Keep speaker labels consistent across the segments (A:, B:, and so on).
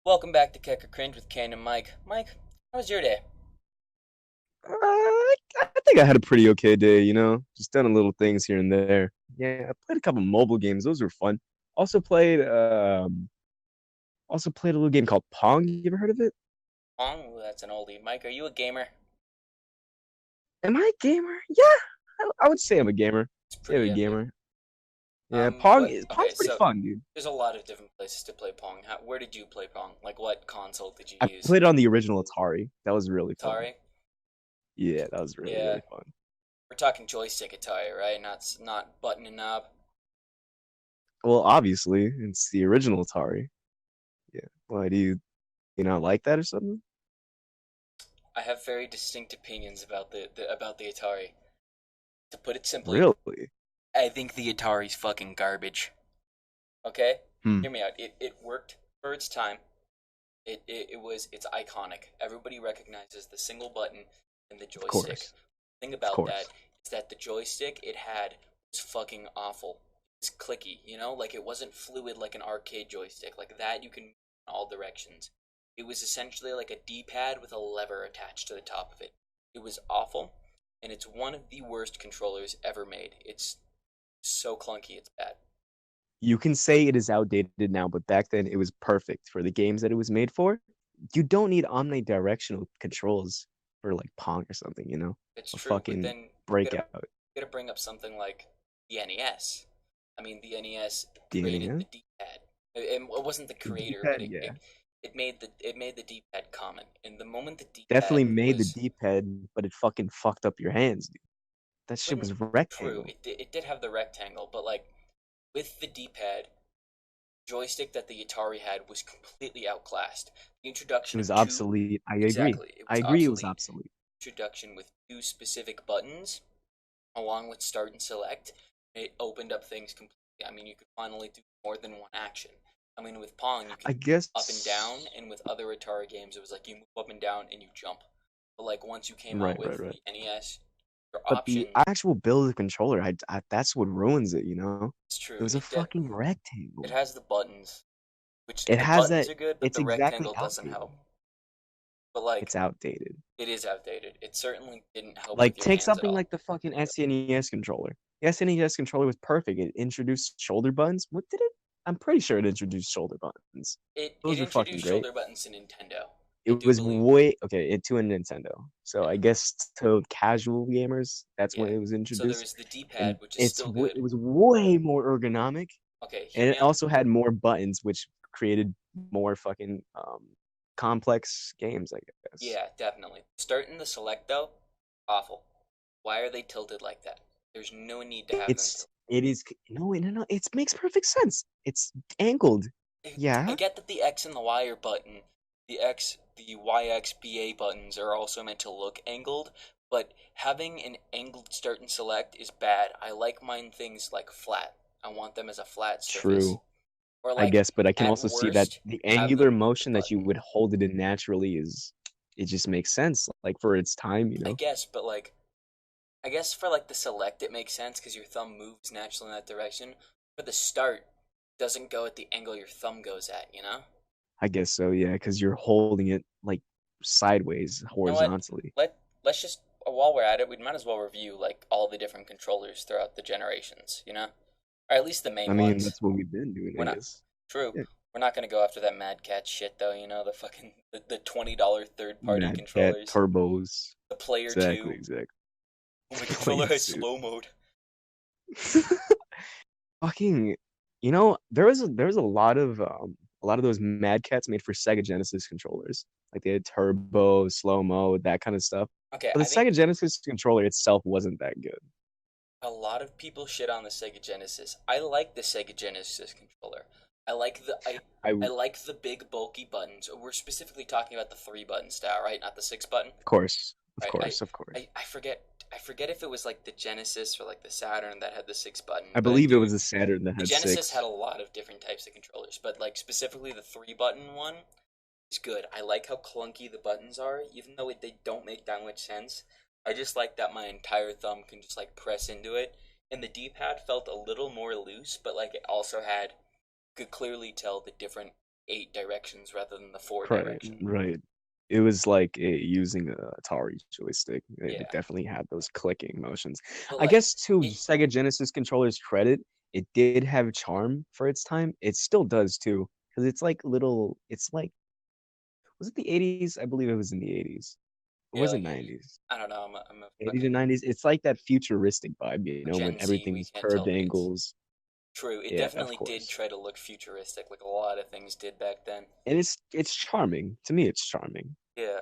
A: Welcome back to Cringe with Cain and Mike. Mike, how was your day?
B: I think I had a pretty okay day, just done a little things here and there. Yeah, I played a couple mobile games. Those were fun. Also played a little game called Pong. You ever heard of it?
A: Pong? Ooh, that's an oldie. Mike, are you a gamer?
B: Am I a gamer? Yeah, I would say I'm a gamer.
A: It's
B: Say I'm
A: pretty
B: a
A: epic.
B: gamer. Yeah, Pong
A: What?
B: is
A: Okay,
B: Pong's pretty
A: so
B: fun, dude.
A: there's a lot of different places to play Pong. Where did you play Pong? Like, what console did you
B: I
A: use?
B: played it on the original Atari. That was really fun.
A: Atari?
B: Yeah, that was really,
A: Yeah,
B: really fun.
A: we're talking joystick Atari, right? Not button and knob.
B: Well, obviously, it's the original Atari. Yeah. Why do you not like that or something?
A: I have very distinct opinions about the Atari. To put it simply,
B: Really?
A: I think the Atari's fucking garbage. Okay?
B: Hmm.
A: Hear me out. It worked for its time. It's iconic. Everybody recognizes the single button and the
B: Of
A: joystick.
B: course.
A: The thing
B: Of
A: about that
B: course.
A: is that the joystick it had was fucking awful. It's clicky, like it wasn't fluid like an arcade joystick. Like that you can move in all directions. It was essentially like a D-pad with a lever attached to the top of it. It was awful, and it's one of the worst controllers ever made. It's so clunky, it's bad.
B: You can say it is outdated now, but back then it was perfect for the games that it was made for. You don't need omnidirectional controls for like Pong or something,
A: It's
B: a
A: true, but
B: fucking
A: then
B: breakout.
A: you gotta bring up something like the NES. I mean, the NES
B: The
A: created
B: NES,
A: the D-pad. It wasn't the
B: the
A: creator, but
B: D-pad, yeah,
A: it made the D-pad common. And the moment the
B: definitely
A: D-pad
B: made the
A: was
B: D-pad, but it fucking fucked up your hands, dude. That shit
A: wouldn't
B: was
A: true,
B: rectangle.
A: it did have the rectangle, but like with the D-pad, joystick that the Atari had was completely outclassed. The
B: It
A: introduction
B: was
A: of two
B: obsolete. I agree.
A: exactly, it
B: I
A: was
B: agree. It was
A: obsolete.
B: obsolete.
A: Introduction with two specific buttons along with start and select, it opened up things completely. I mean, you could finally do more than one action. I mean, with Pong, you
B: I
A: can up and down,
B: guess.
A: and with other Atari games, it was like you move up and down and you jump. But like once you came out
B: Right, right,
A: with
B: right.
A: the NES, your
B: But the
A: option
B: actual build of the controller, that's what ruins it,
A: is
B: It
A: true.
B: was a fucking
A: It
B: rectangle.
A: has the buttons, which
B: It
A: the
B: has
A: buttons
B: that.
A: are good, but
B: It's
A: the
B: exactly
A: rectangle doesn't
B: outdated.
A: help. But like
B: It's outdated.
A: it is outdated. It certainly didn't help
B: Like
A: with your
B: take
A: hands at
B: something
A: all.
B: like the fucking SNES controller. The SNES controller was perfect. It introduced shoulder buttons. What did it? I'm pretty sure it introduced shoulder buttons.
A: It
B: Those were fucking
A: introduced
B: great.
A: shoulder buttons to Nintendo. I
B: It
A: do
B: was
A: believe.
B: way okay to a Nintendo. So
A: Yeah.
B: I guess to casual gamers, that's when
A: Yeah.
B: it was
A: So there
B: introduced,
A: is the D-pad,
B: and
A: which is still
B: it
A: good.
B: was way more ergonomic,
A: Okay, hear
B: and
A: me
B: it
A: out.
B: also had more buttons, which created more fucking complex games, I guess.
A: Yeah, definitely. Start in the select though, awful. Why are they tilted like that? There's no need to have them tilted.
B: It is no, no, no. It makes perfect sense. It's angled.
A: I
B: Yeah,
A: get that the X and the Y are button, the YXBA buttons are also meant to look angled, but having an angled start and select is bad. I like mine things like flat. I want them as a flat surface.
B: true.
A: Or
B: I
A: like
B: guess, but I can
A: at
B: also see that
A: worst,
B: the
A: have
B: angular
A: them with the
B: motion that you
A: button.
B: would hold it in naturally is it just makes sense, like for its time,
A: I guess, but like I guess for like the select, it makes sense because your thumb moves naturally in that direction. For the start, it doesn't go at the angle your thumb goes at?
B: I guess so, yeah, because you're holding it like sideways,
A: You know what?
B: horizontally.
A: Let's just while we're at it, we might as well review like all the different controllers throughout the generations, or at least the
B: I
A: main
B: mean,
A: ones.
B: that's what we've been doing,
A: We're
B: I
A: not
B: guess.
A: true.
B: Yeah.
A: We're not gonna go after that Mad Cat shit though. The fucking the $20 third party
B: Mad Cat
A: controllers,
B: turbos.
A: the Player
B: Exactly,
A: Two.
B: exactly.
A: My controller
B: Player
A: has
B: two.
A: slow mode.
B: Fucking, there was a lot of those Mad Cats made for Sega Genesis controllers. Like they had turbo, slow mo, that kind of stuff.
A: Okay,
B: But the
A: I think
B: Sega Genesis controller itself wasn't that good.
A: a lot of people shit on the Sega Genesis. I like the Sega Genesis controller. I like the I
B: I,
A: I
B: of
A: like the big bulky buttons. We're specifically talking about the 3 button style, right? Not the 6 button.
B: course, of
A: Right.
B: course, of course.
A: I forget if it was like the Genesis or like the Saturn that had the 6 button,
B: I
A: but I
B: believe it
A: do
B: was a Saturn that
A: the
B: had
A: Genesis had
B: six.
A: a lot of different types of controllers, but like specifically the 3 button one is good. I like how clunky the buttons are, even though they don't make that much sense. I just like that my entire thumb can just like press into it, and the D-pad felt a little more loose, but like it also had could clearly tell the different 8 directions rather than the 4
B: Right,
A: direction.
B: right. It was like using a Atari joystick. It
A: Yeah,
B: definitely had those clicking motions.
A: but
B: I
A: like
B: guess to
A: it,
B: Sega Genesis controllers' credit, it did have charm for its time. It still does too, because it's like little. It's like was it the 80s? I believe it was in the 80s. Or
A: yeah,
B: was it
A: like
B: 90s?
A: I don't know. I'm a
B: 80s and
A: fucking
B: 90s. It's like that futuristic vibe, when
A: Gen Z. We
B: everything's
A: can't tell
B: curved
A: me it's
B: angles.
A: true. It
B: Yeah, of
A: definitely did
B: course.
A: try to look futuristic, like a lot of things did back then.
B: And it's charming. To me, it's charming.
A: Yeah.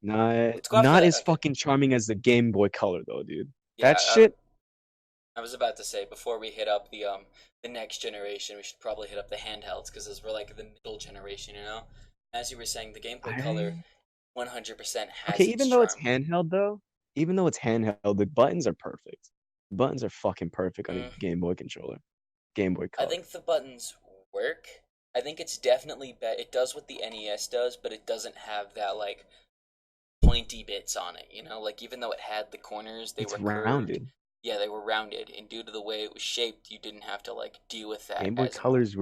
B: Not
A: Let's go off
B: not
A: that.
B: as
A: Okay.
B: fucking charming as the Game Boy Color though, dude.
A: Yeah.
B: That shit,
A: I was about to say before we hit up the next generation, we should probably hit up the handhelds because those were like the middle generation. As you were saying, the Game Boy Color
B: I
A: 100%
B: okay,
A: has its charm.
B: even though it's handheld, the buttons are perfect. The buttons are fucking perfect on a
A: Mm,
B: Game Boy controller. Game Boy
A: I
B: Color.
A: think the buttons work. I think it's definitely it does what the NES does, but it doesn't have that like pointy bits on it. Like even though it had the corners, they
B: It's
A: were curved.
B: rounded.
A: Yeah, they were rounded, and due to the way it was shaped, you didn't have to like deal with that
B: Game Boy
A: as much.
B: Colors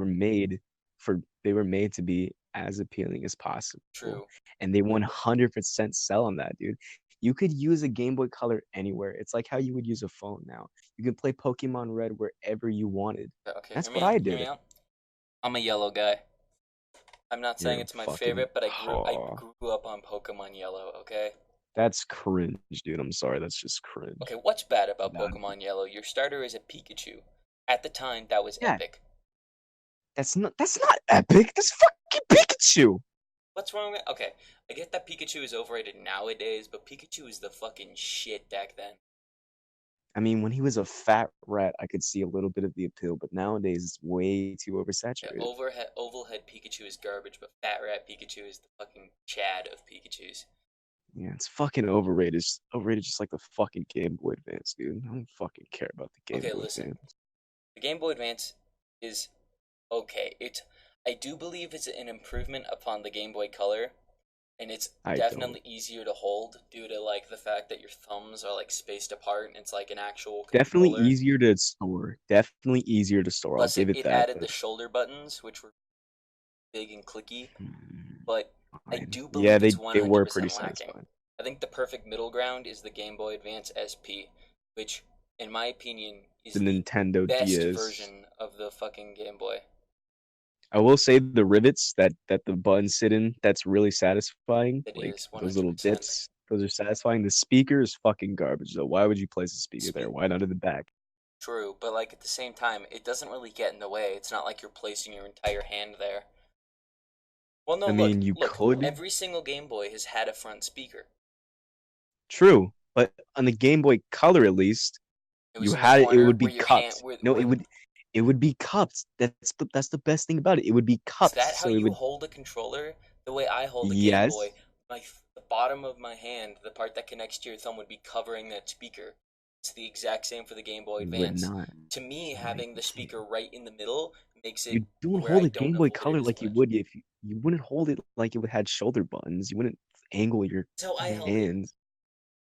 B: they were made to be as appealing as possible.
A: True.
B: And they 100% sell on that, dude. You could use a Game Boy Color anywhere. It's like how you would use a phone now. You can play Pokemon Red wherever you wanted.
A: Okay,
B: That's what I
A: hear me
B: did.
A: out. I'm a yellow guy. I'm not saying
B: You're a
A: it's my
B: fucking
A: favorite, but I
B: oh,
A: grew up on Pokemon Yellow. Okay.
B: that's cringe, dude. I'm sorry, that's just
A: Okay,
B: cringe.
A: what's bad about
B: That
A: Pokemon Yellow? Your starter is a Pikachu. At the time, that was
B: yeah,
A: epic.
B: that's not epic. That's fucking Pikachu.
A: What's wrong with? Okay, I get that Pikachu is overrated nowadays, but Pikachu is the fucking shit back then.
B: I mean, when he was a fat rat, I could see a little bit of the appeal, but nowadays it's way too
A: Yeah,
B: oversaturated.
A: oval head Pikachu is garbage, but Fat Rat Pikachu is the fucking Chad of Pikachu's.
B: Yeah, it's fucking overrated. It's overrated just like the fucking Game Boy Advance, dude. I don't fucking care about the Game
A: Okay,
B: Boy
A: listen.
B: Advance.
A: The Game Boy Advance is okay. I do believe it's an improvement upon the Game Boy Color, and it's
B: I don't.
A: definitely easier to hold due to like the fact that your thumbs are like spaced apart and it's like an actual
B: Definitely
A: controller.
B: easier to store. Definitely easier to store. I'll
A: Plus,
B: give it
A: it
B: that.
A: added the shoulder buttons, which were big and clicky,
B: Hmm,
A: but I
B: fine.
A: do
B: Yeah,
A: believe it's
B: they were pretty
A: 100% lacking.
B: satisfying.
A: I think the perfect middle ground is the Game Boy Advance SP, which, in my opinion,
B: The
A: is the
B: Nintendo
A: best
B: DS.
A: version of the fucking Game Boy.
B: I will say the rivets that the buttons sit in, that's really satisfying.
A: It
B: Like
A: is
B: those little
A: 100%.
B: bits, those are satisfying. The speaker is fucking garbage though. Why would you place a speaker there?
A: Spe-
B: Why not in the back?
A: True, but like at the same time, it doesn't really get in the way. It's not like you're placing your entire hand there. Well, no,
B: I
A: look,
B: mean, you
A: look.
B: could.
A: Every single Game Boy has had a front speaker.
B: True, but on the Game Boy Color at least,
A: It was
B: you
A: in the
B: had it
A: corner
B: would
A: where
B: be
A: your hand,
B: cupped. No, it would be cupped. That's the best thing about it. It would be
A: is
B: cupped.
A: that how
B: So it
A: you
B: would
A: hold a controller? The way I hold a Game Boy,
B: yes,
A: the bottom of my hand, the part that connects to your thumb, would be covering that speaker. It's the exact same for the Game Boy
B: it would
A: Advance.
B: not.
A: To me,
B: I
A: having the
B: can't.
A: speaker right in the middle makes it
B: You don't
A: where I
B: hold a
A: don't
B: Game Boy
A: avoid it
B: Color
A: as
B: like you
A: much.
B: would if you wouldn't hold it like it would had shoulder buttons. You wouldn't angle your
A: That's how I held it.
B: hands.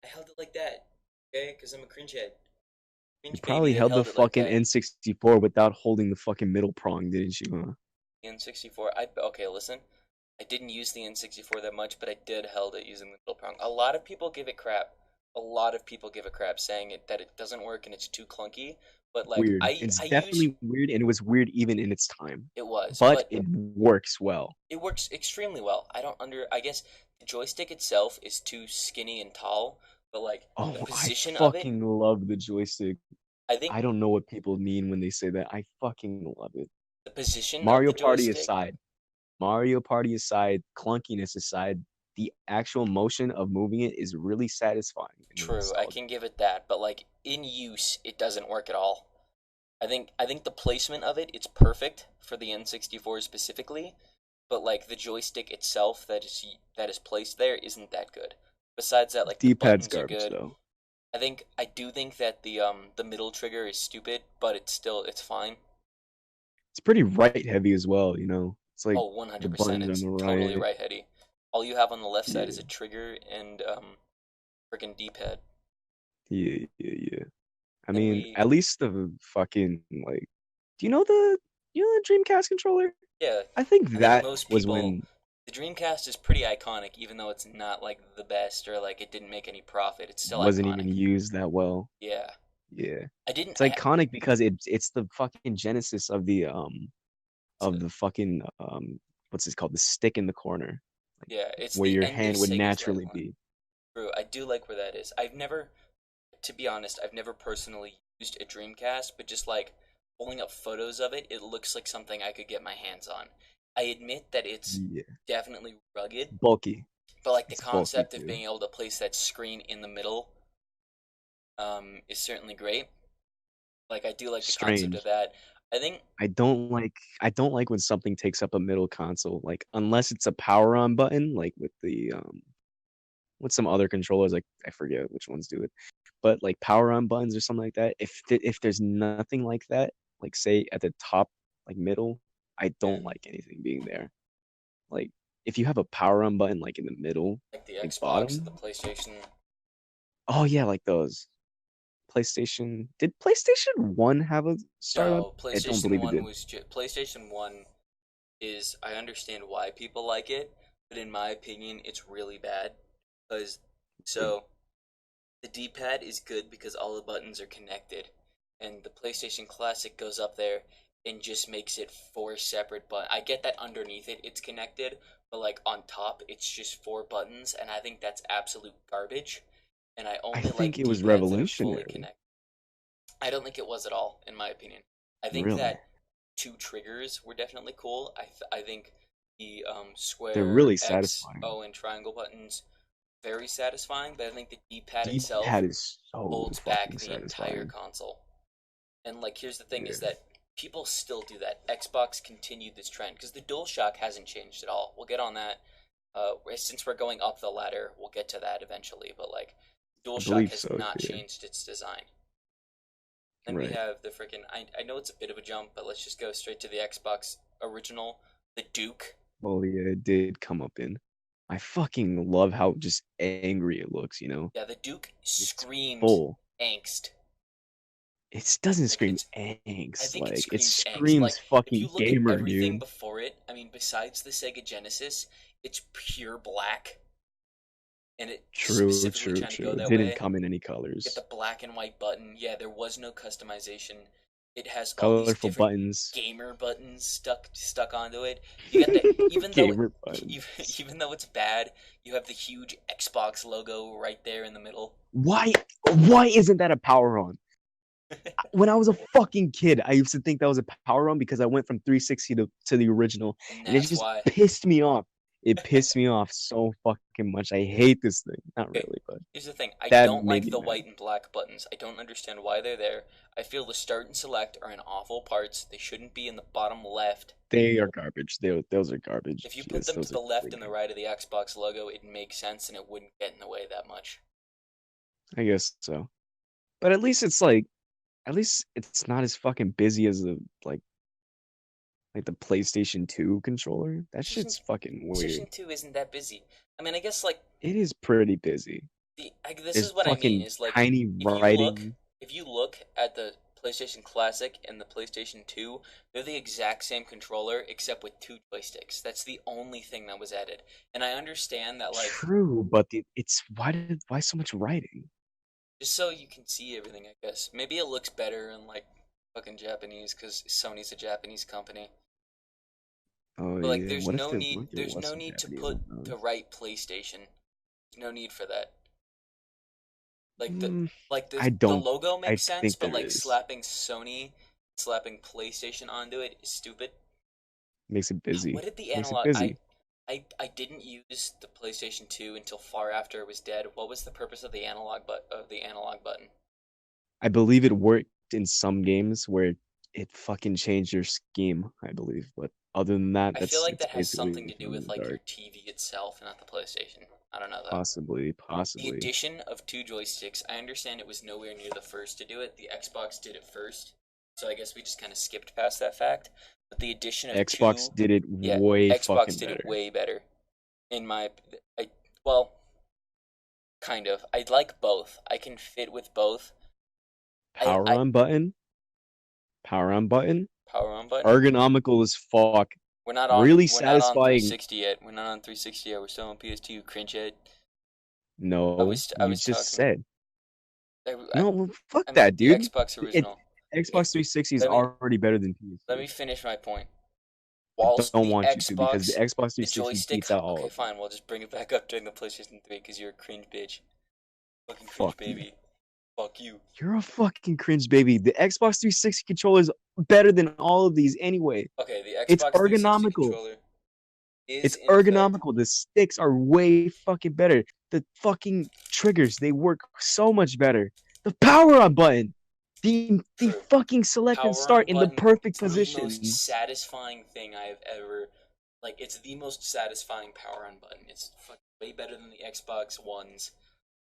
A: I held it like that. Okay, because I'm a cringe head,
B: You
A: cringe baby
B: probably
A: that
B: held the
A: held it like
B: fucking
A: that.
B: N64 without holding the fucking middle prong, didn't you? Huh?
A: N64. Okay. Listen, I didn't use the N64 that much, but I did held it using the middle prong. A lot of people give it crap. A lot of people give it crap, saying that it doesn't work and it's too clunky. But like
B: Weird.
A: I
B: It's
A: I use
B: definitely weird, and it was weird even in its time.
A: it was,
B: But
A: but
B: it works well.
A: it works extremely well. I don't under. I guess the joystick itself is too skinny and tall, but like the
B: Oh, I
A: position of it,
B: fucking love the joystick.
A: I think
B: I don't know what people mean when they say that. I fucking love it.
A: the position of
B: Mario
A: the
B: Party
A: joystick.
B: aside, Mario Party aside, clunkiness aside, the actual motion of moving it is really satisfying and
A: True, I
B: nostalgic.
A: can give it that, but like in use, it doesn't work at all. I think the placement of it, it's perfect for the N64 specifically, but like the joystick itself that is placed there isn't that good. Besides that, like the
B: D-pad's
A: buttons are
B: garbage
A: good.
B: though.
A: I do think that the middle trigger is stupid, but it's fine.
B: It's pretty right heavy as well. It's like
A: Oh,
B: the
A: 100%.
B: buttons on
A: It's
B: the
A: totally
B: right.
A: right heady. All you have on the left side
B: Yeah,
A: is a trigger and freaking D-pad.
B: yeah, yeah, yeah. I
A: Then
B: mean,
A: we
B: at least the fucking like, do you know the Dreamcast controller?
A: Yeah,
B: I think
A: I think
B: that
A: most
B: was
A: people,
B: when
A: the Dreamcast is pretty iconic, even though it's not like the best or like it didn't make any profit. It's
B: it
A: still
B: wasn't even
A: iconic.
B: used that well.
A: Yeah,
B: Yeah.
A: I didn't.
B: It's iconic because it's the fucking genesis of the fucking what's this called? The stick in the corner. Like
A: Yeah, it's
B: where
A: the
B: your
A: end of
B: hand would
A: Sega's
B: naturally
A: lifeline.
B: be.
A: True, I do like where that is. I've never, to be honest, I've never personally used a Dreamcast, but just like pulling up photos of it, it looks like something I could get my hands on. I admit that it's
B: Yeah.
A: definitely rugged,
B: Bulky.
A: but like the
B: It's bulky
A: concept of
B: too.
A: being able to place that screen in the middle is certainly great. Like I do like the concept of
B: Strange.
A: that. I think
B: I don't like when something takes up a middle console, like unless it's a power on button, like with the with some other controllers, like I forget which ones do it, but like power on buttons or something like that. If there's nothing like that, like say at the top, like middle, I
A: yeah,
B: don't like anything being there. Like if you have a power on button like in the middle,
A: like the
B: like
A: Xbox, the
B: bottom,
A: PlayStation.
B: oh yeah, like those. PlayStation, did PlayStation 1 have a startup?
A: No,
B: I don't
A: PlayStation
B: believe it
A: One
B: did.
A: was PlayStation One is I understand why people like it, but in my opinion, it's really bad. Because so the D-pad is good because all the buttons are connected, and the PlayStation Classic goes up there and just makes it four separate. But I get that underneath it it's connected, but like on top it's just four buttons, and I think that's absolute garbage. And I
B: I
A: only
B: think
A: like
B: it was
A: D-pads that are fully
B: revolutionary.
A: connected. I don't think it was at all, in my opinion. I think
B: Really.
A: that two triggers were definitely cool. I think the
B: They're
A: square,
B: really
A: X,
B: satisfying.
A: O, and triangle buttons very satisfying, but I think the D-pad itself
B: D-pad is so
A: holds back
B: fucking
A: the entire
B: satisfying.
A: console. And like here's the thing
B: Yeah.
A: is that people still do that. Xbox continued this trend because the DualShock hasn't changed at all. We'll get on that. Since we're going up the ladder, we'll get to that eventually. But like,
B: I
A: DualShock
B: believe
A: has
B: so,
A: not
B: yeah.
A: changed its design. Then we
B: Right.
A: have the freaking. I know it's a bit of a jump, but let's just go straight to the Xbox original, the Duke.
B: Well, yeah, it did come up in. I fucking love how just angry it looks, you know?
A: Yeah, the Duke
B: It's
A: screams
B: full.
A: angst.
B: It doesn't
A: Like
B: scream
A: it's I
B: angst,
A: think it
B: like it
A: screams angst.
B: screams
A: Like if you
B: fucking
A: look at
B: gamer,
A: everything
B: dude.
A: before it, I mean, besides the Sega Genesis, it's pure black, and it
B: True,
A: specifically
B: true,
A: trying to go
B: true. It
A: that
B: didn't
A: way.
B: come in any
A: Get the
B: colors.
A: black and white button. Yeah, there was no customization. It has all these
B: Colorful
A: different
B: buttons.
A: gamer buttons stuck onto it. You get the even though
B: Gamer buttons.
A: even though it's bad, you have the huge Xbox logo right there in the middle.
B: Why why isn't that a power on? When I was a fucking kid, I used to think that was a power on because I went from 360 to the original,
A: And
B: and it
A: that's
B: just
A: why.
B: pissed me off. It pissed me off so fucking much. I hate this thing. Not
A: Okay,
B: really, but
A: here's the thing. I
B: that
A: don't
B: made
A: like
B: me
A: the
B: mad.
A: white and black buttons. I don't understand why they're there. I feel the start and select are in awful parts. They shouldn't be in the bottom left.
B: They are garbage. Those are
A: If you
B: garbage.
A: put
B: Yes,
A: them to
B: those are
A: the left
B: really
A: and the
B: garbage.
A: right of the Xbox logo, it makes sense and it wouldn't get in the way that much.
B: I guess so. But at least it's not as fucking busy as the like the PlayStation 2 controller. That
A: PlayStation
B: shit's fucking weird.
A: PlayStation 2 isn't that busy. I mean, I guess like
B: It is pretty busy.
A: this
B: There's
A: is what I mean
B: fucking
A: is like
B: tiny
A: if you look
B: writing.
A: if you look at the PlayStation Classic and the PlayStation 2, they're the exact same controller except with two joysticks. That's the only thing that was added. And I understand that like
B: True, but it's why so much writing?
A: just so you can see everything, I guess. Maybe it looks better in like fucking Japanese cuz Sony's a Japanese company.
B: Oh
A: But like
B: yeah. What if there
A: there's
B: was
A: no
B: some
A: need to
B: Japanese
A: put
B: in
A: the
B: those?
A: right PlayStation. There's no need for that. Like the
B: Mm,
A: like
B: I
A: the
B: don't.
A: logo
B: I
A: makes sense,
B: think
A: but
B: there
A: like
B: is.
A: slapping PlayStation onto it is stupid.
B: Makes it
A: What
B: busy.
A: did the
B: Makes it
A: analog
B: busy.
A: I didn't use the PlayStation 2 until far after it was dead. What was the purpose of the analog button?
B: I believe it worked in some games where it fucking changed your scheme, I believe. But other than that,
A: I feel like
B: it's
A: that has
B: basically
A: something to
B: leaving
A: do
B: them in
A: with
B: the
A: like your
B: dark.
A: TV itself, not the PlayStation. I don't know though.
B: Possibly,
A: The
B: possibly.
A: addition of two joysticks, I understand it was nowhere near the first to do it. The Xbox did it first, so I guess we just kind of skipped past that fact. But the addition of
B: Xbox
A: two,
B: did it
A: yeah,
B: way
A: Xbox
B: fucking
A: did it
B: better.
A: way better. In my, I well, kind of. I like both. I can fit with both.
B: Power
A: I
B: on button, power on button,
A: power on button.
B: ergonomical as fuck. really
A: we're not on
B: satisfying.
A: 360 yet. We're not on 360 yet. We're still on PS2. Cringe head.
B: No,
A: I
B: you
A: was
B: just
A: talking.
B: said.
A: I, I,
B: No, well, fuck
A: I
B: that,
A: meant the
B: dude.
A: Xbox
B: It
A: original. It,
B: Xbox 360 is
A: let me
B: already better than
A: let me
B: PS2.
A: finish my point.
B: I
A: Whilst
B: don't want you to because the Xbox
A: The
B: 360
A: joystick.
B: beats out all
A: Okay,
B: of them.
A: fine. We'll just bring it back up during the PlayStation 3 because you're a cringe bitch. Fucking cringe
B: Fuck you.
A: baby. Fuck you.
B: You're a fucking cringe baby. The Xbox 360 controller is better than all of these anyway.
A: Okay, the
B: It's
A: Xbox 360
B: ergonomical.
A: controller is
B: It's
A: in effect
B: ergonomical. The sticks are way fucking better. The fucking triggers, they work so much better. The power on button, the
A: true.
B: fucking select and
A: Power
B: start
A: on
B: in the
A: button
B: perfect
A: is the most
B: positions.
A: satisfying thing I have ever. Like, it's the most satisfying power on button. It's fucking way better than the Xbox Ones,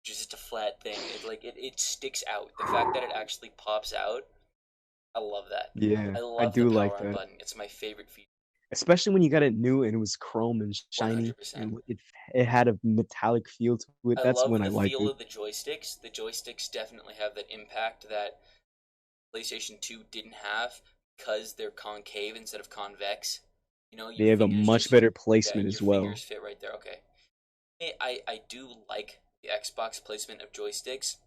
A: which is just a flat thing. It sticks out. The fact that it actually pops out, I love that.
B: Yeah,
A: I
B: I
A: love the
B: do like
A: power on
B: that.
A: button. It's my favorite feature.
B: Especially when you got it new and it was chrome and shiny
A: 100%.
B: and it had a metallic feel to it.
A: I
B: That's
A: love
B: when I
A: the
B: liked
A: feel
B: it.
A: of the joysticks. The joysticks definitely have that impact that PlayStation 2 didn't have because they're concave instead of convex. You know, your
B: They have a
A: fingers
B: much
A: just
B: better
A: yeah,
B: placement
A: your
B: as well.
A: fingers fit right there. Okay. I do like the Xbox placement of joysticks,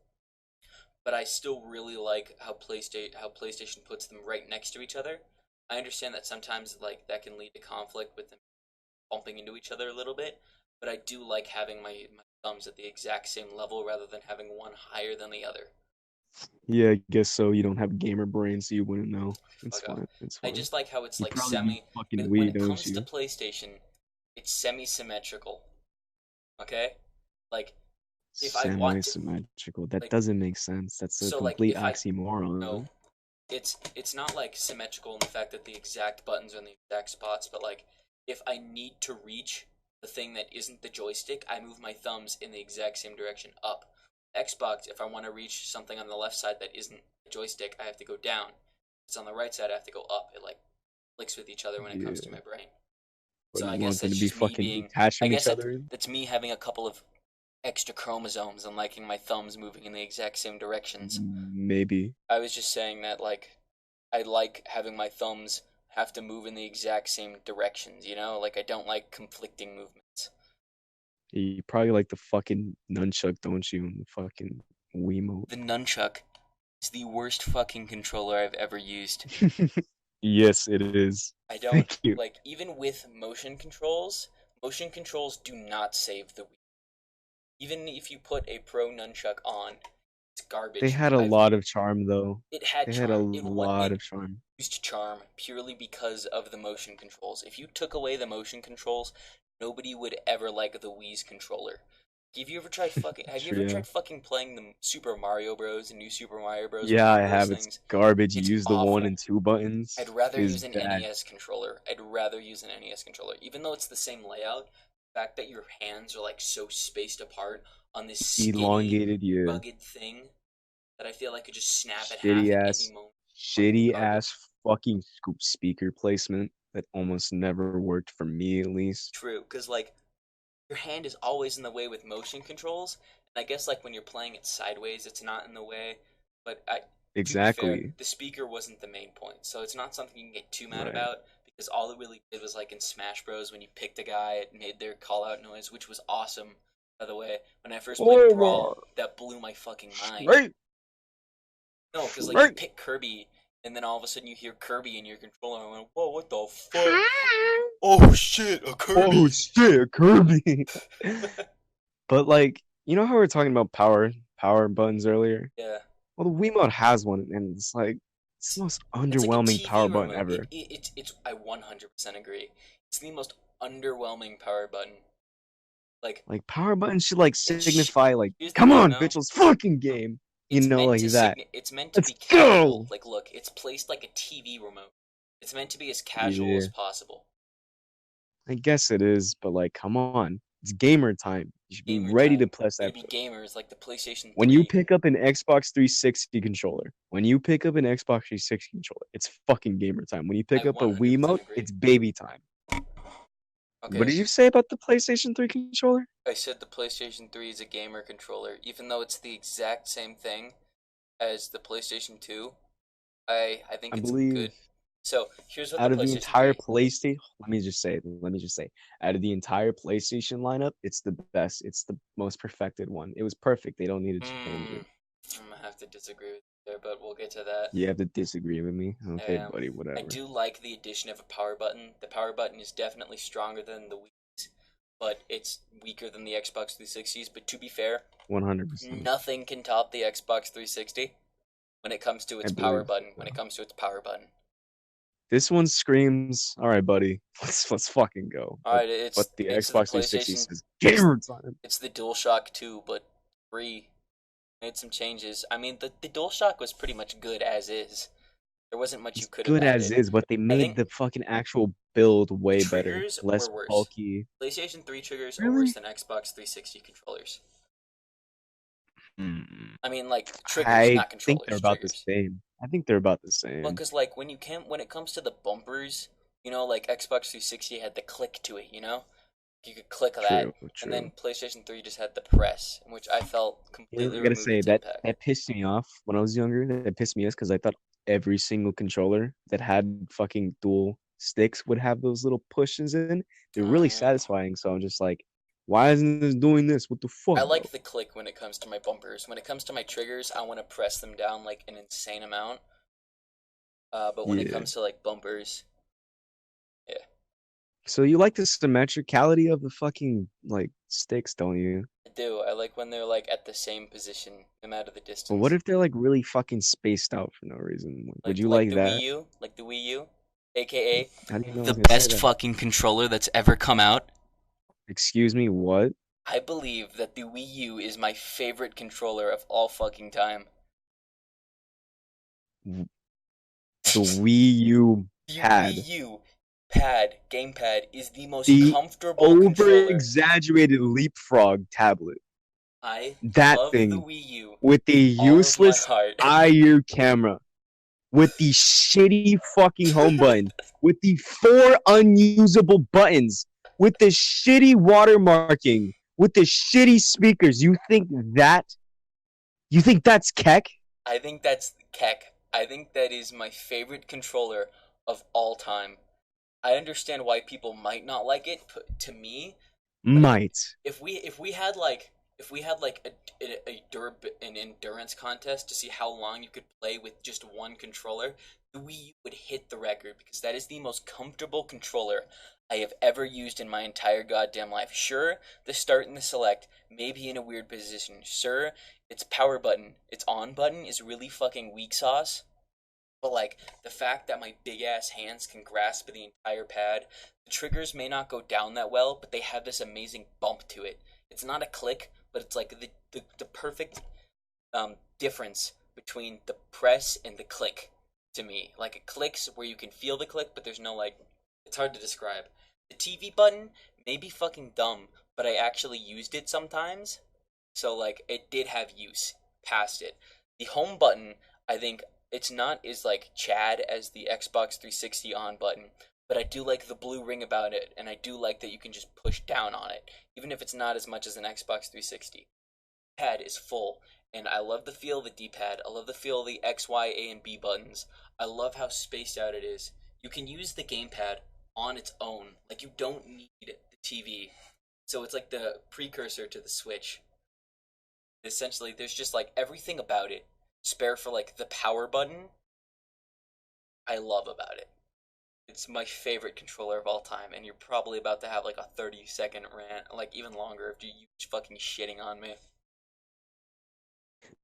A: but I still really like how PlayStation puts them right next to each other. I understand that sometimes like that can lead to conflict with them bumping into each other a little bit, but I do like having my thumbs at the exact same level rather than having one higher than the other.
B: Yeah, I guess so. You don't have gamer brain, so you wouldn't know. It's
A: Fuck off.
B: fine. It's
A: I
B: fine.
A: just like how it's
B: You
A: like
B: probably use
A: semi
B: fucking
A: when
B: Wii,
A: it
B: don't
A: comes to
B: you?
A: PlayStation, it's semi-symmetrical. Okay? Like if I want to
B: Semi-symmetrical. That
A: like
B: doesn't make sense. That's a complete
A: if I no,
B: oxymoron.
A: it's not like symmetrical in the fact that the exact buttons are in the exact spots, but like if I need to reach the thing that isn't the joystick, I move my thumbs in the exact same direction up. Xbox, if I want to reach something on the left side that isn't the joystick, I have to go down. If it's on the right side, I have to go up. It like clicks with each other when it comes to
B: Yeah.
A: my brain.
B: But
A: So I
B: you
A: guess
B: want them
A: that's
B: to be
A: just me
B: fucking
A: being.
B: detached
A: I
B: from each
A: guess
B: other?
A: that's me having a couple of extra chromosomes and liking my thumbs moving in the exact same directions.
B: Maybe.
A: I was just saying that like I like having my thumbs have to move in the exact same directions. You know, like I don't like conflicting movements.
B: You probably like the fucking nunchuck, don't you? And the fucking Wiimote.
A: The nunchuck is the worst fucking controller I've ever used.
B: Yes, it is.
A: I don't
B: Thank you.
A: like even with motion controls. Motion controls do not save the Wii. Even if you put a pro nunchuck on, it's
B: They
A: garbage.
B: had a lot of charm, though.
A: It had
B: They had a
A: charm.
B: lot
A: It
B: of charm.
A: used charm purely because of the motion controls. If you took away the motion controls, nobody would ever like the Wii's controller. Have you
B: Sure,
A: ever
B: yeah.
A: tried fucking playing the Super Mario Bros. And New Super Mario Bros. With
B: Yeah,
A: one
B: I
A: of those
B: have. It's
A: things?
B: garbage. You
A: It's
B: use the one
A: awful.
B: and two
A: I'd
B: buttons.
A: rather
B: Is
A: use an
B: bad.
A: NES controller. I'd rather use an NES controller. Even though it's the same layout, the fact that your hands are like so spaced apart on this skinny,
B: Elongated, yeah.
A: rugged thing that I feel like could just snap at half
B: Shitty
A: at any
B: ass,
A: moment. Fucking
B: shitty
A: garbage.
B: ass fucking scoop speaker placement that almost never worked for me, at least.
A: True, because like your hand is always in the way with motion controls, and I guess like when you're playing it sideways, it's not in the way. But to be fair,
B: Exactly.
A: the speaker wasn't the main point, so it's not something you can get too mad
B: Right.
A: about because all it really did was like in Smash Bros. When you picked a guy, it made their call out noise, which was awesome. By the way, when I first played
B: Oh
A: Brawl,
B: my.
A: that blew my fucking mind.
B: Straight.
A: No, because like you
B: Straight.
A: pick Kirby, and then all of a sudden you hear Kirby in your controller, and I went, "Whoa, what the fuck? Oh shit, a
B: Oh
A: Kirby!"
B: shit, Kirby. But like, you know how we were talking about power buttons earlier?
A: Yeah.
B: Well, the Wiimote has one, and it's the most
A: It's like a
B: underwhelming
A: TV
B: power button
A: remote.
B: ever.
A: It's I 100% agree. It's the most underwhelming power button. Like
B: Like power buttons should like
A: it's sh-
B: signify like,
A: here's the
B: come
A: thing
B: on,
A: though.
B: bitch, let's fucking game. You know, like that.
A: It's meant to
B: Let's
A: be casual.
B: go.
A: Like look, it's placed like a TV remote. It's meant to be as casual
B: Yeah,
A: as possible.
B: I guess it is, but like, come on, it's gamer time. You should be
A: Gamer
B: ready to
A: time.
B: press
A: Way to
B: that
A: be
B: button.
A: gamers like the PlayStation
B: When you
A: 3.
B: pick up an Xbox 360 controller, when you pick up an Xbox 360 controller, it's fucking gamer time. When you
A: I
B: pick up a
A: 100%
B: Wiimote,
A: agree.
B: it's baby time. What
A: Okay.
B: did you say about the PlayStation 3 controller?
A: I said the PlayStation 3 is a gamer controller, even though it's the exact same thing as the PlayStation 2. I think
B: I
A: it's
B: believe
A: good. So here's what the
B: Out of the
A: PlayStation
B: entire
A: 3.
B: PlayStation, let me just say, out of the entire PlayStation lineup, it's the best. It's the most perfected one. It was perfect. They don't need to change
A: Hmm,
B: it.
A: I'm gonna have to disagree with you there, but we'll get to that.
B: You have to disagree with me. Okay,
A: Um,
B: buddy,
A: I
B: whatever.
A: do like the addition of a power button. The power button is definitely stronger than the Wii's, but it's weaker than the Xbox 360's. But to be fair,
B: 100%.
A: nothing can top the Xbox 360 when it comes to
B: I
A: its power
B: believe
A: button. When it
B: so.
A: comes to its power button.
B: This one screams, all right, buddy, let's fucking go.
A: All
B: But
A: right,
B: but the
A: it's the
B: Xbox 360
A: PlayStation.
B: says
A: It's
B: gamer time.
A: it's the DualShock 2, but 3 made some changes. I mean, the DualShock was pretty much good as is. There wasn't much you
B: It's
A: could have
B: good
A: added.
B: as is, but they
A: I
B: made
A: think
B: the fucking actual build
A: the
B: way better,
A: triggers
B: less
A: were worse.
B: bulky.
A: PlayStation 3 triggers are worse
B: Really?
A: than Xbox 360 controllers.
B: Hmm.
A: I mean, like triggers,
B: I
A: not
B: think they're
A: controllers.
B: about the
A: Triggers.
B: same. I think they're about the
A: Well,
B: same.
A: because like when it comes to the bumpers, like Xbox 360 had the click to it. You could click that,
B: True,
A: and then
B: true.
A: PlayStation 3 just had the press, which I felt
B: You know,
A: completely
B: I gotta
A: removed
B: say
A: its
B: that
A: impact.
B: that pissed me off when I was younger. That pissed me off because I thought every single controller that had fucking dual sticks would have those little pushes in. They're really
A: Uh,
B: satisfying. So I'm just like, why isn't this doing this? What the fuck,
A: I
B: bro?
A: like the click when it comes to my bumpers. When it comes to my triggers, I want to press them down like an insane amount. But when it
B: Yeah.
A: comes to like bumpers, yeah,
B: So you like the symmetricality of the fucking like sticks, don't you?
A: I do. I like when they're like at the same position, no matter the
B: But what
A: distance.
B: if they're like really fucking spaced out for no reason? Like, would
A: Like
B: you
A: like
B: like
A: the Wii
B: that?
A: U, aka
B: How do you know I
A: the
B: was gonna say
A: best
B: that?
A: fucking controller that's ever come out.
B: Excuse me, what?
A: I believe that the Wii U is my favorite controller of all fucking time.
B: W- The Wii U
A: The Wii
B: pad.
A: U gamepad is the most
B: The
A: comfortable
B: over
A: controller.
B: exaggerated leapfrog tablet.
A: I
B: That
A: love the
B: thing
A: Wii U
B: with the
A: with all of my
B: useless
A: heart.
B: IU camera, with the shitty fucking home button, with the four unusable buttons, with the shitty watermarking, with the shitty speakers. That you think that's keck?
A: I think that's Keck. I think that is my favorite controller of all time. I understand why people might not like it. To me, like
B: Might.
A: if we had like an endurance contest to see how long you could play with just one controller, the Wii U would hit the record because that is the most comfortable controller I have ever used in my entire goddamn life. Sure, the start and the select may be in a weird position. Sure, its power button, its on button is really fucking weak sauce. But like the fact that my big ass hands can grasp the entire pad, the triggers may not go down that well, but they have this amazing bump to it. It's not a click, but it's like the perfect difference between the press and the click to me. Like it clicks where you can feel the click, but there's no like. It's hard to describe. The TV button may be fucking dumb, but I actually used it sometimes, so like it did have use past it. The home button, I think it's not as like Chad as the Xbox 360 on button, but I do like the blue ring about it, and I do like that you can just push down on it, even if it's not as much as an Xbox 360. Pad is full, and I love the feel of the D-pad. I love the feel of the X, Y, A, and B buttons. I love how spaced out it is. You can use the gamepad on its own. Like you don't need the TV. So it's like the precursor to the Switch. Essentially, there's just like everything about it. Spare for like the power button. I love about it. It's my favorite controller of all time, and you're probably about to have like a 30-second rant, like even longer if you fucking shitting on me.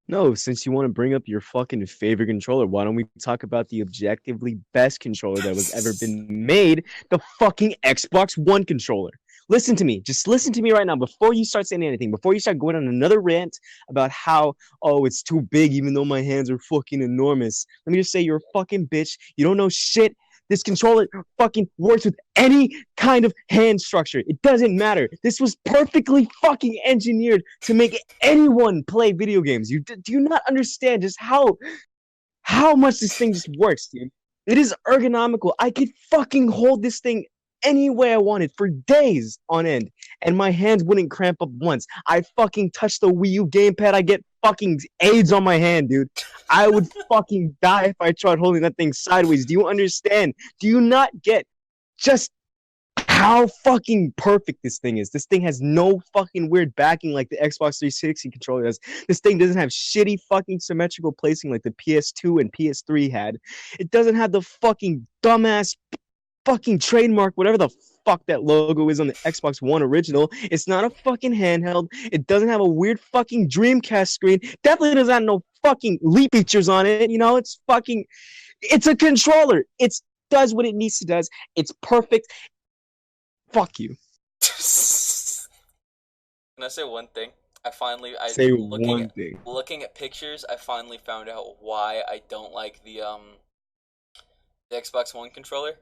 B: No, since you want to bring up your fucking favorite controller, why don't we talk about the objectively best controller that was ever been made, the fucking Xbox One controller? Listen to me. Just listen to me right now before you start saying anything, before you start going on another rant about how, oh, it's too big even though my hands are fucking enormous. Let me just say you're a fucking bitch. You don't know shit. This controller fucking works with any kind of hand structure. It doesn't matter. This was perfectly fucking engineered to make anyone play video games. Do you not understand just how much this thing just works, dude? It is ergonomical. I could fucking hold this thing any way I wanted for days on end, and my hands wouldn't cramp up once. I fucking touched the Wii U gamepad, I get fucking AIDS on my hand, dude. I would fucking die if I tried holding that thing sideways. Do you understand? Do you not get just how fucking perfect this thing is? This thing has no fucking weird backing like the Xbox 360 controller does. This thing doesn't have shitty fucking symmetrical placing like the PS2 and PS3 had. It doesn't have the fucking dumbass fucking trademark, whatever the fuck that logo is on the Xbox One original. It's not a fucking handheld. It doesn't have a weird fucking Dreamcast screen. Definitely doesn't have no fucking leap features on it. You know, it's a controller. It does what it needs to does. It's perfect. Fuck you.
A: Can I say one thing? I
B: Say
A: looking
B: one thing.
A: looking at pictures, I finally found out why I don't like the Xbox One controller.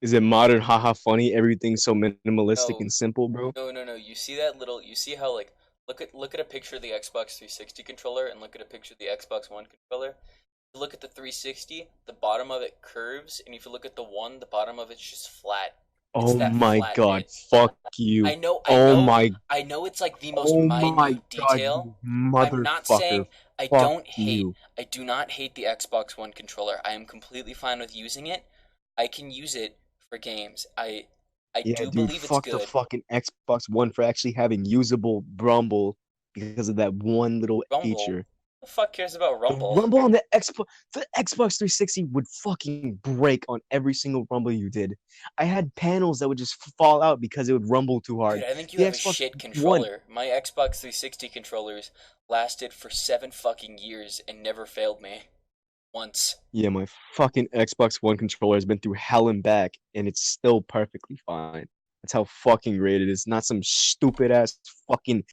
B: Is it modern, haha, funny? Everything's so minimalistic
A: No,
B: and simple, bro.
A: no. You see that little? You see how like look at a picture of the Xbox 360 controller and look at a picture of the Xbox One controller. If you look at the 360, the bottom of it curves, and if you look at the one, the bottom of it's just flat. It's
B: Oh
A: that
B: my
A: flat
B: god,
A: bit.
B: fuck
A: I
B: you.
A: know, I
B: Oh
A: know,
B: my,
A: I know it's like the most
B: oh my
A: minute
B: god,
A: detail.
B: you
A: I'm not
B: motherfucker.
A: saying I
B: Fuck
A: don't hate,
B: you.
A: I do not hate the Xbox One controller. I am completely fine with using it. I can use it for games. I
B: Yeah,
A: do
B: dude,
A: believe it's
B: fuck the
A: good.
B: fucking Xbox One for actually having usable Rumble because of that one little
A: Rumble?
B: feature.
A: Who the fuck cares about
B: The
A: Rumble?
B: Rumble on the Xbox 360 would fucking break on every single Rumble you did. I had panels that would just fall out because it would rumble too
A: Dude,
B: hard.
A: I think you
B: The
A: have a
B: Xbox
A: shit
B: One,
A: controller. My Xbox 360 controllers lasted for 7 fucking years and never failed me. Once.
B: yeah, my fucking Xbox One controller has been through hell and back, and it's still perfectly fine. That's how fucking great it is. Not some stupid ass fucking.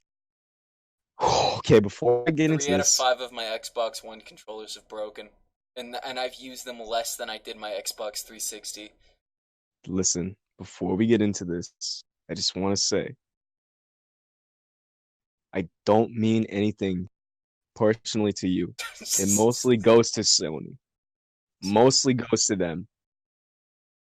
B: Okay, before I get into
A: Three out of
B: this,
A: five of my Xbox One controllers have broken, and I've used them less than I did my Xbox 360.
B: listen, before we get into this, I just want to say I don't mean anything personally to you. It mostly goes to Sony. Mostly goes to them.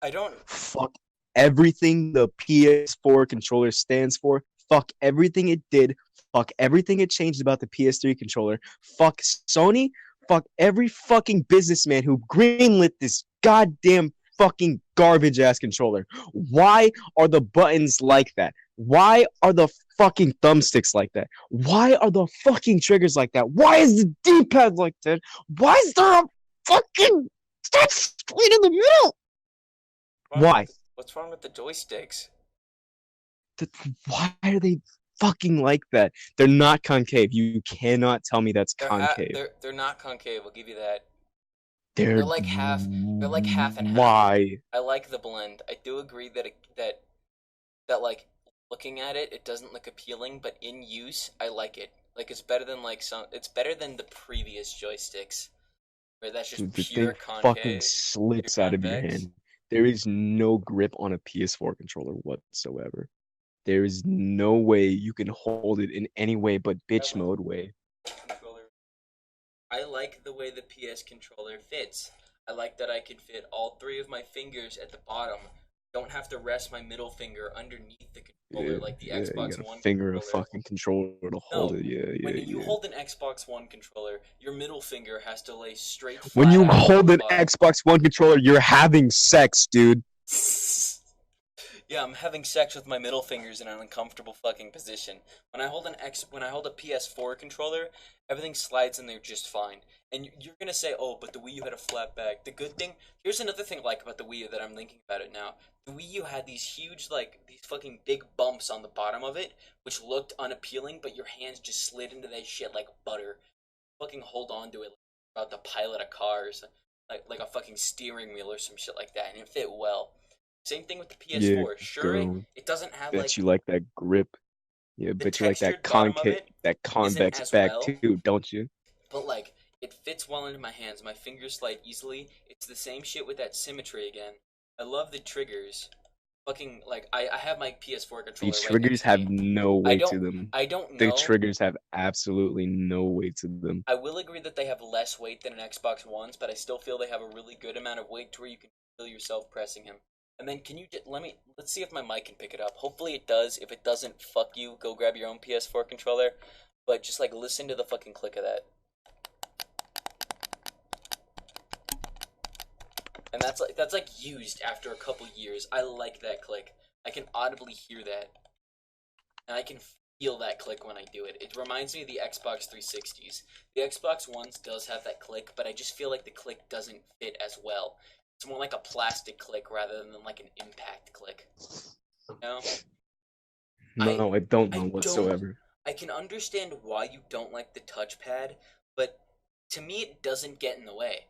A: I don't.
B: Fuck everything the PS4 controller stands for. Fuck everything it did. Fuck everything it changed about the PS3 controller. Fuck Sony. Fuck every fucking businessman who greenlit this goddamn fucking garbage ass controller. Why are the buttons like that? Why are the fucking thumbsticks like that? Why are the fucking triggers like that? Why is the D-pad like that? Why is there a fucking touch screen in the middle? Why?
A: What's wrong with the joysticks?
B: Why are they fucking like that? They're not concave. You cannot tell me that's concave.
A: They're not concave. I'll give you that. They're
B: They're
A: like half. They're like half and half.
B: why?
A: I like the blend. I do agree that like looking at it, it doesn't look appealing, but in use, I like it. Like it's better than like some. It's better than the previous joysticks, where that's just
B: Dude, the
A: pure
B: thing fucking
A: concave, pure
B: slips out of your
A: convex.
B: hand. There is no grip on a PS4 controller whatsoever. There is no way you can hold it in any way but
A: I
B: bitch
A: like
B: mode way.
A: the controller. I like the way the PS controller fits. I like that I can fit all three of my fingers at the bottom. Don't have to rest my middle finger underneath the controller
B: Yeah,
A: like the
B: yeah, you
A: Xbox
B: gotta
A: One
B: finger a
A: controller.
B: fucking controller to hold
A: No,
B: it. Yeah,
A: when
B: yeah,
A: you
B: yeah.
A: hold an Xbox One controller, your middle finger has to lay straight
B: When
A: flat
B: you
A: out on
B: hold
A: the
B: an
A: bottom.
B: Xbox One controller, you're having sex, dude.
A: Yeah, I'm having sex with my middle fingers in an uncomfortable fucking position. When I hold a PS4 controller, everything slides in there just fine. And you're gonna say, "Oh, but the Wii U had a flat back." The good thing, here's another thing I like about the Wii U that I'm thinking about it now. The Wii U had these huge, like these fucking big bumps on the bottom of it, which looked unappealing, but your hands just slid into that shit like butter. Fucking hold on to it like about to pilot a car, or like a fucking steering wheel or some shit like that, and it fit well. Same thing with the
B: Yeah,
A: PS4. Sure,
B: girl.
A: it doesn't have
B: Bet
A: like
B: you like that grip. Yeah,
A: the
B: bet you like that
A: textured bottom of it
B: that
A: isn't
B: convex
A: as
B: back
A: well,
B: too, don't you?
A: but like it fits well into my hands. My fingers slide easily. It's the same shit with that symmetry again. I love the triggers. Fucking like I have my PS4
B: The
A: controller right
B: triggers
A: next to
B: have
A: me.
B: no
A: I
B: weight to
A: don't
B: them.
A: I don't
B: The
A: know.
B: triggers have absolutely no weight to them.
A: I will agree that they have less weight than an Xbox One's, but I still feel they have a really good amount of weight to where you can feel yourself pressing him. And then can you let's see if my mic can pick it up. Hopefully it does. If it doesn't, fuck you. Go grab your own PS4 controller. But just like listen to the fucking click of that. And that's like used after a couple years. I like that click. I can audibly hear that. And I can feel that click when I do it. It reminds me of the Xbox 360s. The Xbox Ones does have that click, but I just feel like the click doesn't fit as well. It's more like a plastic click rather than like an impact click. You know? I
B: No, I don't know
A: I don't
B: whatsoever.
A: I can understand why you don't like the touchpad, but to me it doesn't get in the way.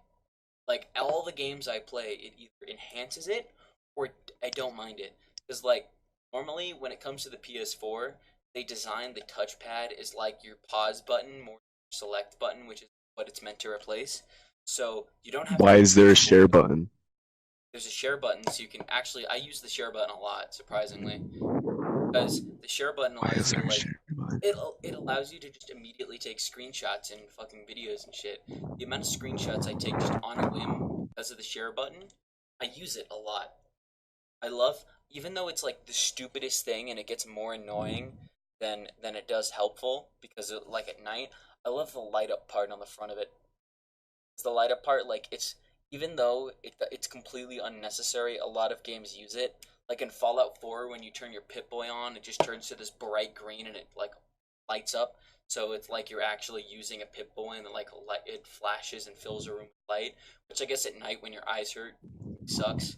A: Like all the games I play, it either enhances it or I don't mind it. Because like normally when it comes to the PS4, they design the touchpad as like your pause button more select button, which is what it's meant to replace. So you don't have to
B: Why is there a
A: move
B: share
A: forward.
B: button?
A: There's a share button, so you can actually. I use the share button a lot, surprisingly, because the share button
B: Why
A: allows
B: is
A: you to
B: there a
A: like
B: share button?
A: it allows you to just immediately take screenshots and fucking videos and shit. The amount of screenshots I take just on a whim because of the share button, I use it a lot. I love, even though it's like the stupidest thing and it gets more annoying than it does helpful because like at night, I love the light up part on the front of it. It's the light up part, like it's even though it's completely unnecessary, a lot of games use it. Like in Fallout 4, when you turn your Pip Boy on, it just turns to this bright green and it like lights up. So it's like you're actually using a Pip Boy and like it flashes and fills a room with light. Which I guess at night when your eyes hurt sucks,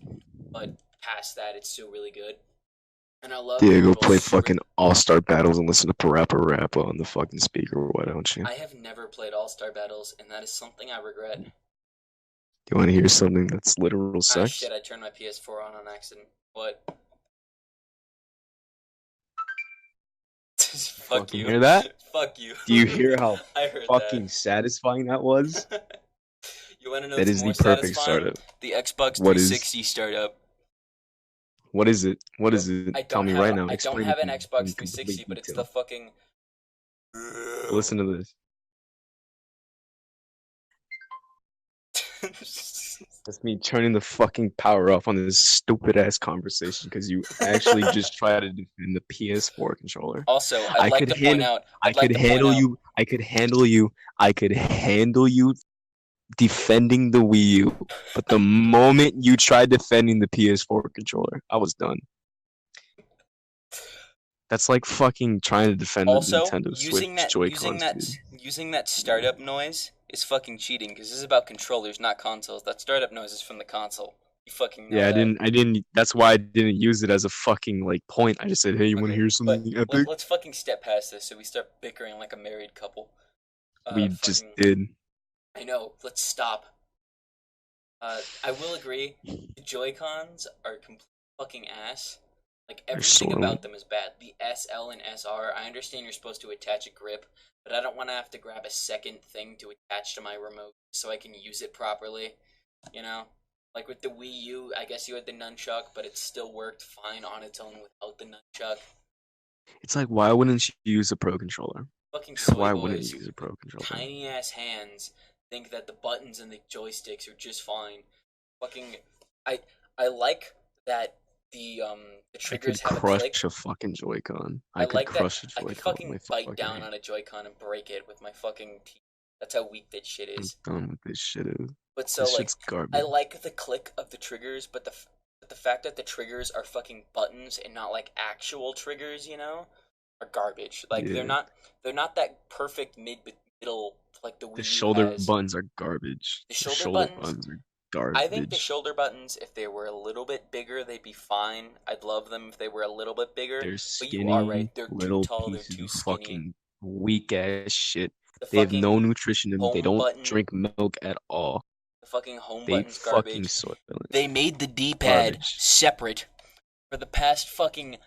A: but past that it's still really good. And I love the
B: Yeah, go
A: little
B: play fucking All-Star Battles and listen to Parappa Rappa on the fucking speaker. Why don't you?
A: I have never played All Star Battles, and that is something I regret.
B: You want to hear something that's literal
A: Ah
B: sex?
A: shit! I turned my PS4 on accident. What? Fuck
B: Fucking
A: you.
B: hear that?
A: Fuck you.
B: Do you hear how
A: I heard
B: fucking
A: that.
B: satisfying that was?
A: You want to know
B: That
A: what's
B: is the
A: more
B: perfect
A: satisfying?
B: startup.
A: The Xbox
B: What is?
A: 360 startup.
B: What is it? What
A: So
B: is it? Tell me right now.
A: I don't
B: Explain it
A: have
B: to
A: an
B: me
A: Xbox
B: in complete
A: 360, but it's the
B: detail.
A: fucking.
B: Listen to this. That's me turning the fucking power off on this stupid ass conversation because you actually just try to defend the PS4 controller.
A: Also, I'd
B: I
A: like
B: could
A: to point
B: handle
A: out.
B: I
A: I'd like
B: could
A: to point
B: handle
A: out.
B: you. I could handle you. I could handle you defending the Wii U. But the moment you tried defending the PS4 controller, I was done. That's like fucking trying to defend the
A: Also,
B: Nintendo Switch Joy-Cons, dude.
A: using that startup noise is fucking cheating because this is about controllers, not consoles. That startup noise is from the console. You fucking know
B: Yeah,
A: that.
B: I didn't. That's why I didn't use it as a fucking like point. I just said, "Hey, you want to
A: Okay,
B: hear
A: but
B: something epic?"
A: let's fucking step past this so we start bickering like a married couple.
B: We just
A: Fucking.
B: did.
A: I know. Let's stop. I will agree. The Joy Cons are complete fucking ass. Like
B: They're
A: everything
B: sore.
A: about them is bad. The SL and SR. I understand you're supposed to attach a grip, but I don't want to have to grab a second thing to attach to my remote so I can use it properly. You know, like with the Wii U, I guess you had the nunchuck, but it still worked fine on its own without the nunchuck.
B: It's like, why wouldn't you use a pro controller?
A: Fucking soy
B: Why wouldn't
A: boys
B: you use a
A: with
B: pro controller?
A: tiny ass hands think that the buttons and the joysticks are just fine. Fucking, I I like that the
B: I
A: triggers
B: could
A: have a
B: crush
A: click.
B: a fucking Joy-Con.
A: I
B: I could
A: like that
B: crush a
A: I could
B: Joy-Con
A: fucking
B: with my
A: bite
B: fucking
A: down
B: hand.
A: on a Joy-Con and break it with my fucking teeth. That's how weak that shit
B: I'm
A: is.
B: done with this shit. Dude.
A: But so
B: This
A: like,
B: shit's
A: I
B: garbage.
A: like the click of the triggers, but the fact that the triggers are fucking buttons and not like actual triggers, are garbage. Like
B: Yeah.
A: they're not that perfect middle like the
B: The
A: Wii U
B: shoulder
A: has.
B: buttons are garbage.
A: The
B: The
A: shoulder
B: shoulder
A: buttons,
B: buttons are
A: I think the
B: garbage.
A: shoulder buttons, if they were a little bit bigger, they'd be fine. I'd love them if they were a little bit bigger.
B: They're
A: But you are right,
B: skinny
A: they're too
B: little
A: tall, they're
B: pieces
A: too
B: of
A: skinny.
B: fucking weak ass shit.
A: The
B: They have
A: fucking
B: no nutrition in them. They
A: home
B: don't
A: button,
B: drink milk at all.
A: the fucking home
B: They
A: button's
B: fucking
A: garbage.
B: soil it.
A: They made the D-pad
B: Garbage.
A: separate for the past fucking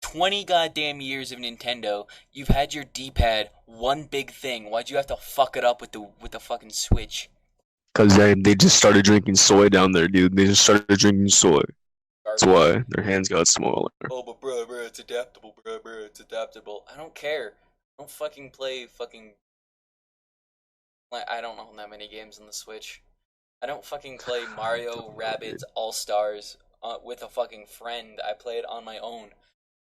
A: 20 goddamn years of Nintendo. You've had your D-pad one big thing. Why'd you have to fuck it up with the fucking Switch?
B: Cause they just started drinking soy down there, dude. They just started drinking soy. That's
A: Garbage.
B: why their hands got smaller.
A: Oh, but bruh, it's adaptable, bruh, it's adaptable. I don't care. I don't fucking play fucking. Like, I don't own that many games on the Switch. I don't fucking play Mario
B: Don't know,
A: Rabbids
B: dude.
A: All Stars with a fucking friend. I play it on my own.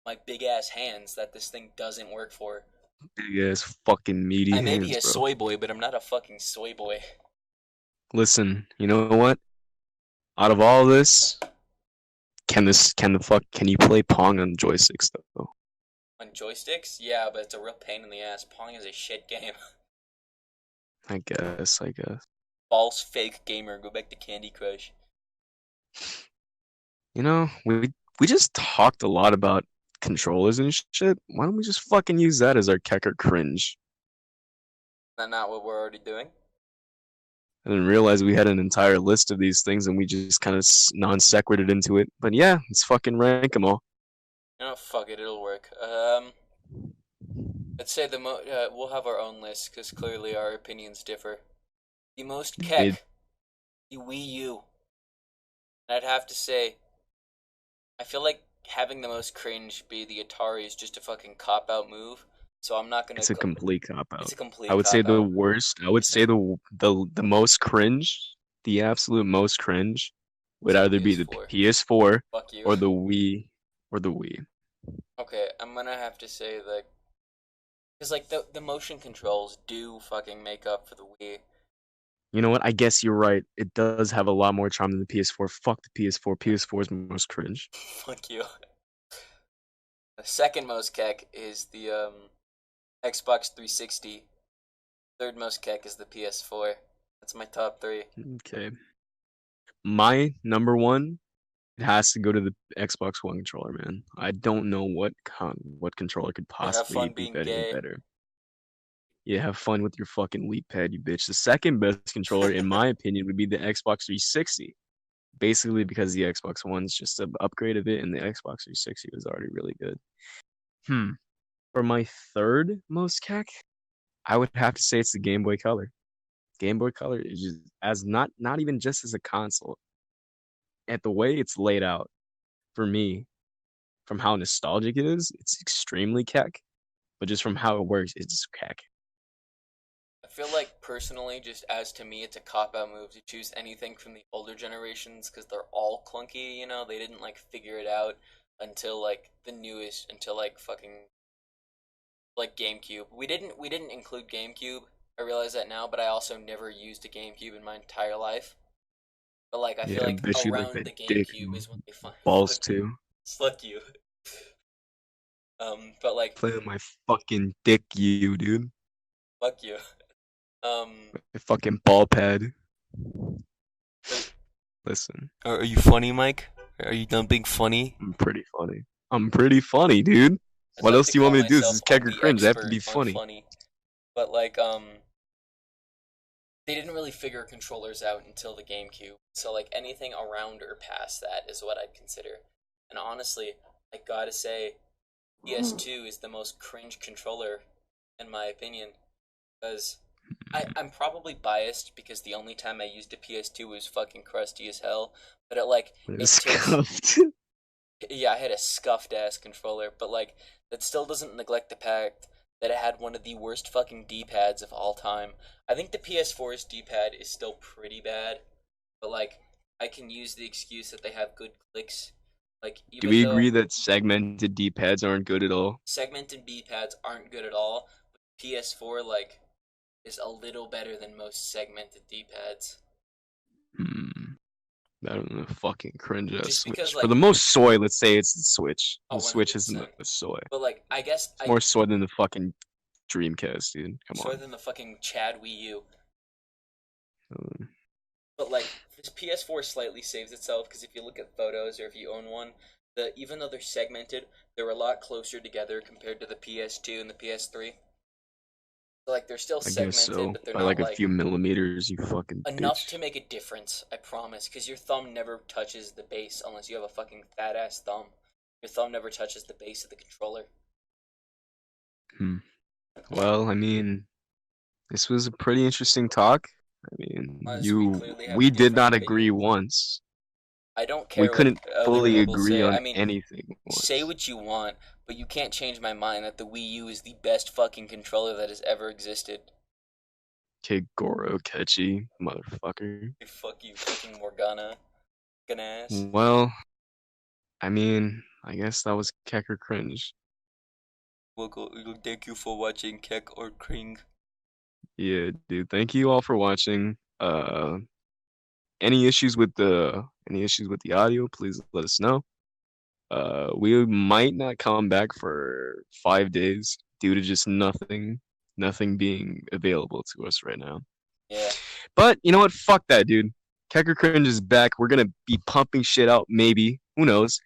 A: My big ass hands that this thing doesn't work for.
B: Big ass fucking meaty
A: I may be
B: hands,
A: a
B: bro.
A: soy boy, but I'm not a fucking soy boy.
B: Listen, you know what? Out of all this, can you play Pong on joysticks though?
A: On joysticks, yeah, but it's a real pain in the ass. Pong is a shit game.
B: I guess.
A: False fake gamer. Go back to Candy Crush.
B: You know, we just talked a lot about controllers and shit. Why don't we just fucking use that as our Kecker cringe?
A: That's not what we're already doing.
B: I didn't realize we had an entire list of these things and we just kind of non sequitured into it. But yeah, let's fucking rank them all.
A: Oh fuck it, it'll work. Let's say we'll have our own list because clearly our opinions differ. The most
B: It,
A: keck, the Wii U. And I'd have to say, I feel like having the most cringe be the Atari is just a fucking cop out move. So I'm not gonna.
B: it's a complete cop
A: It's
B: out.
A: a
B: I
A: complete
B: would say
A: cop
B: the
A: out.
B: worst. I would say the most cringe, the absolute most cringe,
A: It's
B: would
A: a
B: either be the
A: PS4.
B: PS4
A: Fuck you.
B: or the Wii or the Wii.
A: Okay, I'm gonna have to say that because like the motion controls do fucking make up for the Wii.
B: You know what? I guess you're right. It does have a lot more charm than the PS4. Fuck the PS4. PS4 is most cringe.
A: Fuck you. The second most keck is the Xbox 360. Third most keck is the PS4. That's my top three.
B: Okay. My number one, it has to go to the Xbox One controller, man. I don't know what controller could
A: Have
B: possibly
A: fun
B: be
A: being
B: better
A: gay.
B: better. Yeah, have fun with your fucking Leap Pad, you bitch. The second best controller, in my opinion, would be the Xbox 360. Basically, because the Xbox One's just an upgrade of it, and the Xbox 360 was already really good. Hmm. For my third most keck, I would have to say it's the Game Boy Color. Game Boy Color is just as not even just as a console. At the way it's laid out, for me, from how nostalgic it is, it's extremely keck. But just from how it works, it's just keck.
A: I feel like personally, just as to me, it's a cop out move to choose anything from the older generations because they're all clunky. You know, they didn't like figure it out until like the newest, until like fucking like GameCube. We didn't include GameCube. I realize that now, but I also never used a GameCube in my entire life. But like, I feel
B: Yeah, I
A: like
B: bet you like
A: around
B: that
A: the
B: dick
A: GameCube
B: and
A: is when they find
B: balls too.
A: fuck you. But like,
B: Play with my fucking dick, you dude.
A: fuck you. Um,
B: My fucking ball pad.
A: but
B: Listen,
A: are you funny, Mike? Are you done being funny?
B: I'm pretty funny. I'm pretty funny, dude.
A: I'd
B: What
A: like
B: else
A: to
B: do you want
A: call
B: me to do? This is
A: myself
B: keg or
A: the
B: cringe. I have to
A: expert
B: be
A: on
B: funny.
A: funny. But like, they didn't really figure controllers out until the GameCube. So like anything around or past that is what I'd consider. And honestly, I gotta say, PS2 is the most cringe controller in my opinion because I'm probably biased because the only time I used a PS2 was fucking crusty as hell. But
B: It
A: it
B: was
A: takes
B: scuffed.
A: yeah, I had a scuffed ass controller, but like that still doesn't neglect the fact that it had one of the worst fucking D-pads of all time. I think the PS4's D-pad is still pretty bad, but like I can use the excuse that they have good clicks. Like
B: Do
A: even
B: we
A: though
B: agree that segmented D-pads aren't good at all?
A: segmented D-pads aren't good at all, but PS4 like is a little better than most segmented D-pads.
B: Hmm. I don't know. Fucking cringe ass
A: Just because
B: Switch. For the
A: like
B: most soy, let's say it's the Switch.
A: oh
B: The Switch is the
A: 100%.
B: most soy.
A: But like I guess
B: It's
A: I
B: more soy than the fucking Dreamcast, dude. Come
A: more
B: on.
A: than the fucking Chad Wii U.
B: Um,
A: But like this PS4 slightly saves itself because if you look at photos or if you own one, the even though they're segmented, they're a lot closer together compared to the PS2 and the PS3. So, like they're still
B: I guess
A: segmented,
B: so.
A: but they're
B: By
A: not
B: like a
A: like
B: few millimeters, you fucking
A: enough to
B: bitch.
A: make a difference. I promise, because your thumb never touches the base unless you have a fucking fat ass thumb. Your thumb never touches the base of the controller.
B: Hmm. Well, I mean, this was a pretty interesting talk. I mean,
A: As we clearly have
B: we did
A: different
B: not agree
A: opinions.
B: once.
A: I don't
B: We
A: care what
B: couldn't
A: other
B: fully
A: people
B: agree
A: say. I
B: on
A: mean,
B: anything
A: say
B: once.
A: what you want, but you can't change my mind that the Wii U is the best fucking controller that has ever existed.
B: Okay, Goro Catchy, motherfucker.
A: Fuck you, fucking Morgana. Fucking ass.
B: Well, I mean, I guess that was Keck or Cringe.
A: Thank you for watching Keck or Cringe.
B: Yeah, dude. Thank you all for watching. Any issues with the audio, please let us know. We might not come back for 5 days due to just nothing being available to us right now.
A: Yeah.
B: But you know what? Fuck that, dude. Kecker Cringe is back. We're gonna be pumping shit out, maybe. Who knows?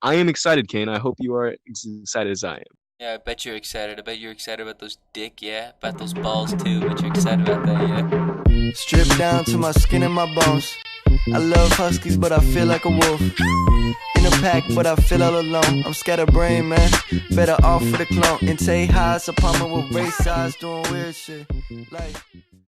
B: I am excited, Kane. I hope you are as excited as I am.
A: Yeah, I bet you're excited. I bet you're excited about those dick, yeah? About those balls too. Bet you're excited about that, yeah?
C: Stripped down to my skin and my bones. I love huskies, but I feel like a wolf. In a pack, but I feel all alone. I'm scatterbrained, man. Better off for the clone. And take highs upon me with race eyes, doing weird shit. Like.